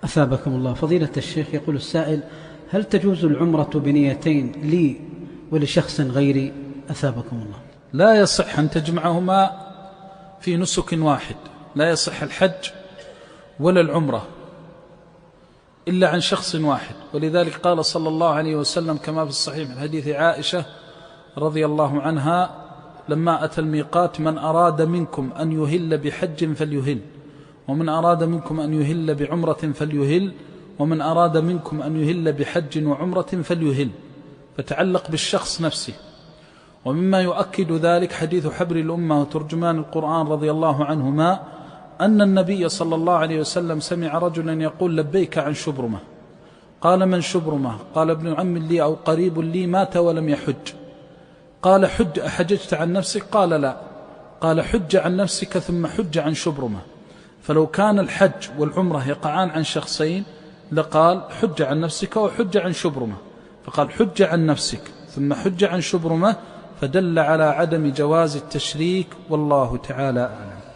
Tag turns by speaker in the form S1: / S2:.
S1: أثابكم الله. فضيلة الشيخ، يقول السائل: هل تجوز العمرة بنيتين لي ولشخص غيري؟ أثابكم الله.
S2: لا يصح أن تجمعهما في نسك واحد، لا يصح الحج ولا العمرة إلا عن شخص واحد. ولذلك قال صلى الله عليه وسلم كما في الصحيح من حديث عائشة رضي الله عنها لما أتى الميقات: من أراد منكم أن يهل بحج فليهل، ومن أراد منكم أن يهل بعمرة فليهل، ومن أراد منكم أن يهل بحج وعمرة فليهل. فتعلق بالشخص نفسه. ومما يؤكد ذلك حديث حبر الأمة وترجمان القرآن رضي الله عنهما أن النبي صلى الله عليه وسلم سمع رجلا يقول: لبيك عن شبرمة. قال: من شبرمة؟ قال: ابن عم لي أو قريب لي مات ولم يحج. قال: حج، أحججت عن نفسك؟ قال: لا. قال: حج عن نفسك ثم حج عن شبرمة. فلو كان الحج والعمرة يقعان عن شخصين لقال: حج عن نفسك وحج عن شبرمة. فقال: حج عن نفسك ثم حج عن شبرمة، فدل على عدم جواز التشريك، والله تعالى أعلم.